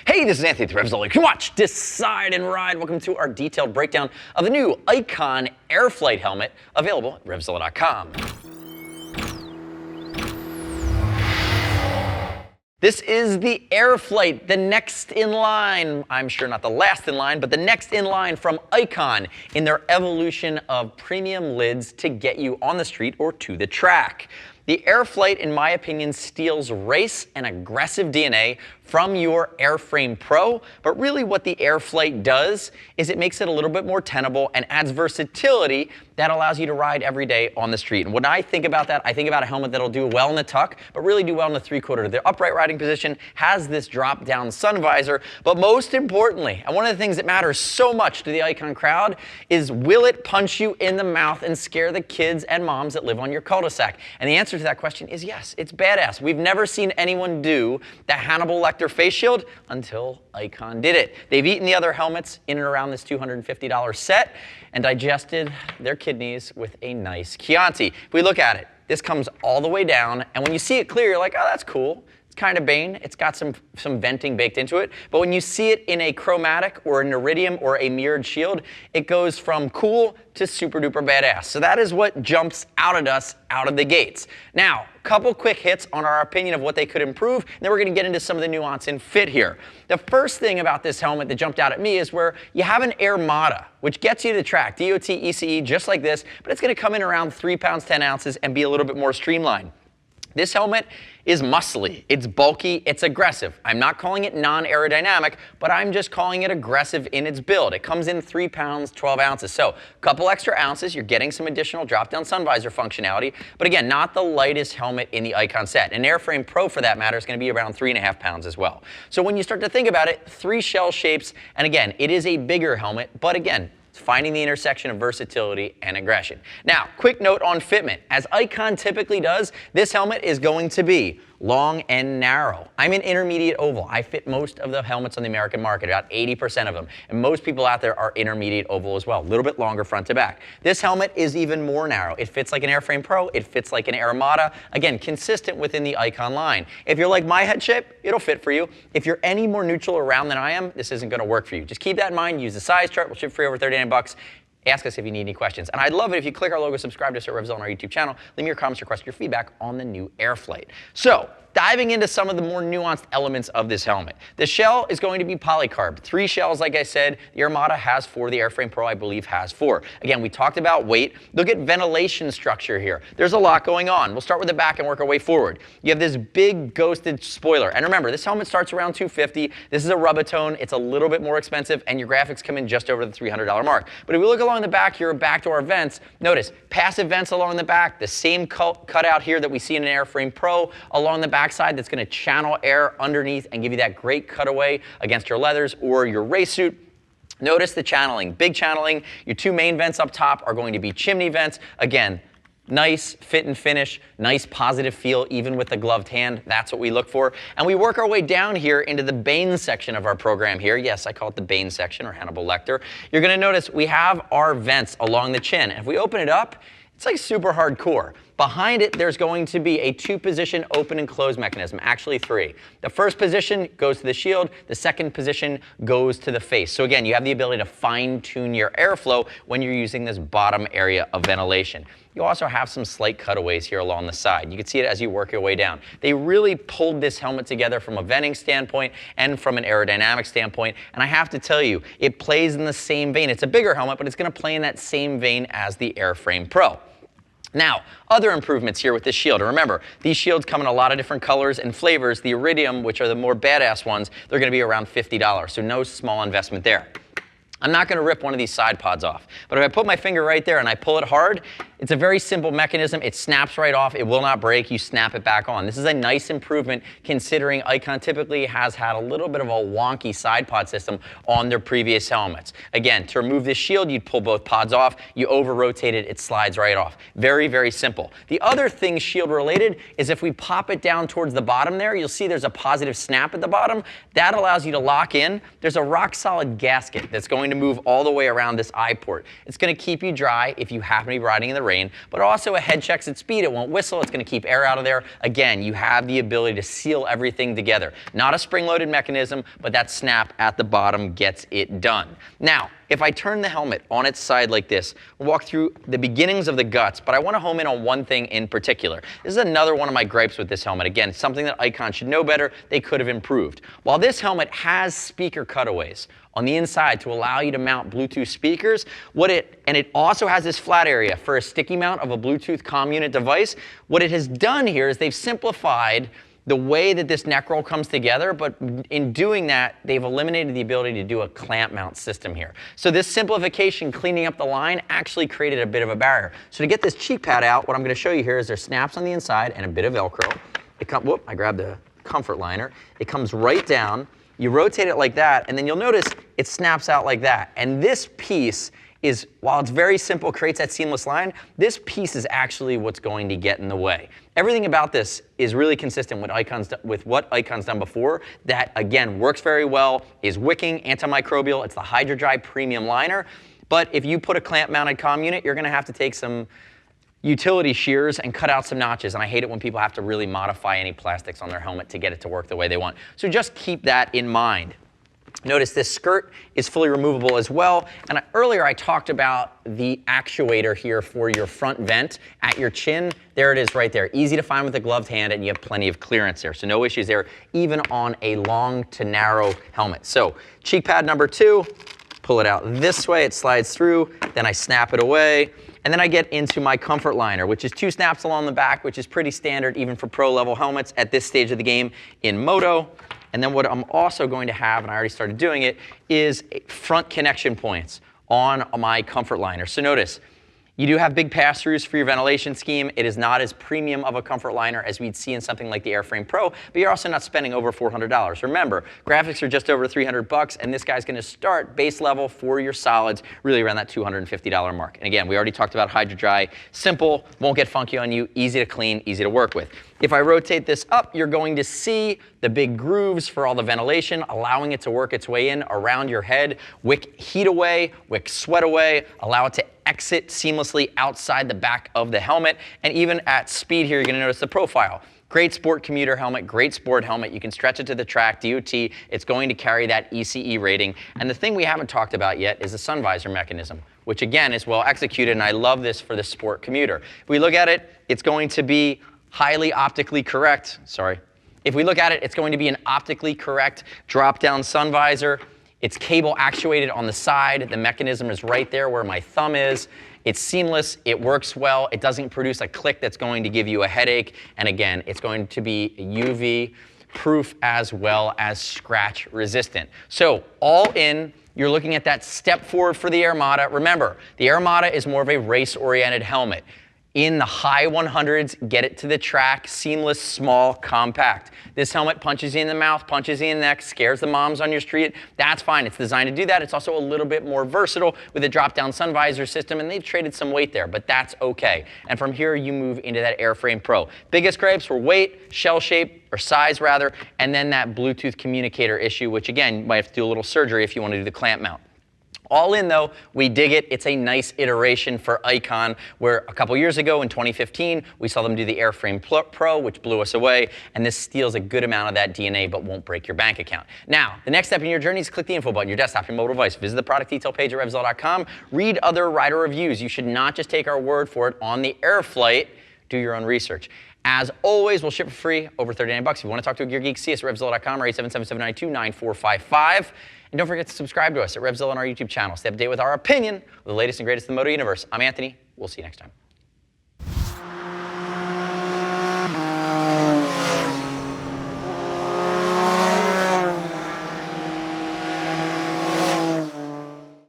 Hey, this is Anthony with RevZilla. Come watch, decide, and ride. Welcome to our detailed breakdown of the new Icon Airflite helmet available at RevZilla.com. This is the Airflite, the next in line. I'm sure not the last in line, but the next in line from Icon in their evolution of premium lids to get you on the street or to the track. The Airflite, in my opinion, steals race and aggressive DNA from your Airframe Pro, but really what the Airflite does is it makes it a little bit more tenable and adds versatility that allows you to ride every day on the street. And when I think about that, I think about a helmet that'll do well in the tuck, but really do well in the three-quarter. The upright riding position has this drop-down sun visor, but most importantly, and one of the things that matters so much to the Icon crowd is, will it punch you in the mouth and scare the kids and moms that live on your cul-de-sac? And the answer to that question is yes, it's badass. We've never seen anyone do the Hannibal Lecter face shield until Icon did it. They've eaten the other helmets in and around this $250 set and digested their kidneys with a nice Chianti. If we look at it, this comes all the way down, and when you see it clear, you're like, oh, that's cool. It's kind of Bane. It's got some venting baked into it. But when you see it in a chromatic or an iridium or a mirrored shield, it goes from cool to super duper badass. So that is what jumps out at us out of the gates. Now, a couple quick hits on our opinion of what they could improve, and then we're going to get into some of the nuance and fit here. The first thing about this helmet that jumped out at me is where you have an Armada, which gets you to the track, DOT, ECE, just like this, but it's going to come in around 3 pounds, 10 ounces and be a little bit more streamlined. This helmet is muscly, it's bulky, it's aggressive. I'm not calling it non-aerodynamic, but I'm just calling it aggressive in its build. It comes in 3 pounds, 12 ounces. So a couple extra ounces, you're getting some additional drop-down sun visor functionality, but again, not the lightest helmet in the Icon set. An Airframe Pro, for that matter, is going to be around 3.5 pounds as well. So when you start to think about it, 3 shell shapes, and again, it is a bigger helmet, but again, finding the intersection of versatility and aggression. Now, quick note on fitment. As Icon typically does, this helmet is going to be long and narrow. I'm an intermediate oval. I fit most of the helmets on the American market, about 80% of them. And most people out there are intermediate oval as well, a little bit longer front to back. This helmet is even more narrow. It fits like an Airframe Pro. It fits like an Armada. Again, consistent within the Icon line. If you're like my head shape, it'll fit for you. If you're any more neutral around than I am, this isn't going to work for you. Just keep that in mind. Use the size chart. We'll ship free over 39 bucks. Ask us if you need any questions. And I'd love it if you click our logo, subscribe to us at RevZilla on our YouTube channel, leave me your comments, request your feedback on the new Airflite. So, diving into some of the more nuanced elements of this helmet. The shell is going to be polycarb. 3 shells, like I said. The Armada has 4. The Airframe Pro, I believe, has 4. Again, we talked about weight. Look at ventilation structure here. There's a lot going on. We'll start with the back and work our way forward. You have this big ghosted spoiler. And remember, this helmet starts around $250. This is a Rubitone. It's a little bit more expensive, and your graphics come in just over the $300 mark. But if we look along the back here, back to our vents, notice passive vents along the back, the same cutout here that we see in an Airframe Pro along the backside that's going to channel air underneath and give you that great cutaway against your leathers or your race suit. Notice the channeling, big channeling. Your 2 main vents up top are going to be chimney vents. Again, nice fit and finish, nice positive feel even with the gloved hand. That's what we look for. And we work our way down here into the Bane section of our program here. Yes, I call it the Bane section or Hannibal Lecter. You're going to notice we have our vents along the chin. And if we open it up, it's like super hardcore. Behind it, there's going to be a 2-position open and close mechanism, actually 3. The first position goes to the shield, the second position goes to the face. So again, you have the ability to fine-tune your airflow when you're using this bottom area of ventilation. You also have some slight cutaways here along the side. You can see it as you work your way down. They really pulled this helmet together from a venting standpoint and from an aerodynamic standpoint, and I have to tell you, it plays in the same vein. It's a bigger helmet, but it's going to play in that same vein as the Airframe Pro. Now, other improvements here with this shield. And remember, these shields come in a lot of different colors and flavors. The iridium, which are the more badass ones, they're going to be around $50, so no small investment there. I'm not going to rip one of these side pods off, but if I put my finger right there and I pull it hard, it's a very simple mechanism. It snaps right off. It will not break. You snap it back on. This is a nice improvement considering Icon typically has had a little bit of a wonky side pod system on their previous helmets. Again, to remove this shield, you'd pull both pods off. You over-rotate it, it slides right off. Very, very simple. The other thing shield related is if we pop it down towards the bottom there, you'll see there's a positive snap at the bottom. That allows you to lock in. There's a rock solid gasket that's going going to move all the way around this eye port. It's going to keep you dry if you happen to be riding in the rain, but also a head checks at speed. It won't whistle. It's going to keep air out of there. Again, you have the ability to seal everything together. Not a spring-loaded mechanism, but that snap at the bottom gets it done. Now, if I turn the helmet on its side like this, we'll walk through the beginnings of the guts, but I want to home in on one thing in particular. This is another one of my gripes with this helmet. Again, something that Icon should know better. They could have improved. While this helmet has speaker cutaways on the inside to allow you to mount Bluetooth speakers, and it also has this flat area for a sticky mount of a Bluetooth comm unit device, what it has done here is they've simplified the way that this neck roll comes together, but in doing that, they've eliminated the ability to do a clamp mount system here. So this simplification, cleaning up the line, actually created a bit of a barrier. So to get this cheek pad out, what I'm going to show you here is there's snaps on the inside and a bit of Velcro. Whoop, I grabbed the comfort liner. It comes right down. You rotate it like that, and then you'll notice it snaps out like that. And this piece is, while it's very simple, creates that seamless line, this piece is actually what's going to get in the way. Everything about this is really consistent with what Icon's done before. That, again, works very well, is wicking, antimicrobial. It's the Hydro Dry Premium Liner. But if you put a clamp-mounted comm unit, you're going to have to take some utility shears and cut out some notches. And I hate it when people have to really modify any plastics on their helmet to get it to work the way they want. So just keep that in mind. Notice this skirt is fully removable as well. And earlier I talked about the actuator here for your front vent at your chin. There it is right there. Easy to find with a gloved hand, and you have plenty of clearance there. So no issues there, even on a long to narrow helmet. So cheek pad number 2, pull it out this way, it slides through, then I snap it away. And then I get into my comfort liner, which is 2 snaps along the back, which is pretty standard even for pro level helmets at this stage of the game in Moto. And then what I'm also going to have, and I already started doing it, is front connection points on my comfort liner. So notice, you do have big pass-throughs for your ventilation scheme. It is not as premium of a comfort liner as we'd see in something like the Airframe Pro, but you're also not spending over $400. Remember, graphics are just over $300, and this guy's gonna start base level for your solids really around that $250 mark. And again, we already talked about Hydro Dry. Simple, won't get funky on you, easy to clean, easy to work with. If I rotate this up, you're going to see the big grooves for all the ventilation, allowing it to work its way in around your head. Wick heat away, Wick sweat away, allow it to exit seamlessly outside the back of the helmet. And even at speed here, you're going to notice the profile. Great sport commuter helmet, great sport helmet. You can stretch it to the track, DOT. It's going to carry that ECE rating. And the thing we haven't talked about yet is the sun visor mechanism, which again is well executed, and I love this for the sport commuter. If we look at it, it's going to be highly optically correct. If we look at it, it's going to be an optically correct drop-down sun visor. It's cable actuated on the side. The mechanism is right there where my thumb is. It's seamless, it works well, it doesn't produce a click that's going to give you a headache, and again, it's going to be UV proof as well as scratch resistant. So all in, you're looking at that step forward for the Armada. Remember, the Armada is more of a race-oriented helmet. In the high 100s, get it to the track, seamless, small, compact. This helmet punches you in the mouth, punches you in the neck, scares the moms on your street. That's fine. It's designed to do that. It's also a little bit more versatile with a drop-down sun visor system, and they've traded some weight there, but that's okay. And from here, you move into that Airframe Pro. Biggest gripes were weight, shell shape, or size rather, and then that Bluetooth communicator issue, which again, you might have to do a little surgery if you want to do the clamp mount. All in though, we dig it. It's a nice iteration for Icon, where a couple years ago in 2015, we saw them do the Airframe Pro, which blew us away, and this steals a good amount of that DNA but won't break your bank account. Now, the next step in your journey is click the info button, your desktop, your mobile device. Visit the product detail page at RevZilla.com. Read other rider reviews. You should not just take our word for it on the Airflite. Do your own research. As always, we'll ship for free, over $39. If you want to talk to a gear geek, see us at RevZilla.com or 877-792-9455. And don't forget to subscribe to us at RevZilla on our YouTube channel. Stay up to date with our opinion of the latest and greatest in the moto universe. I'm Anthony. We'll see you next time.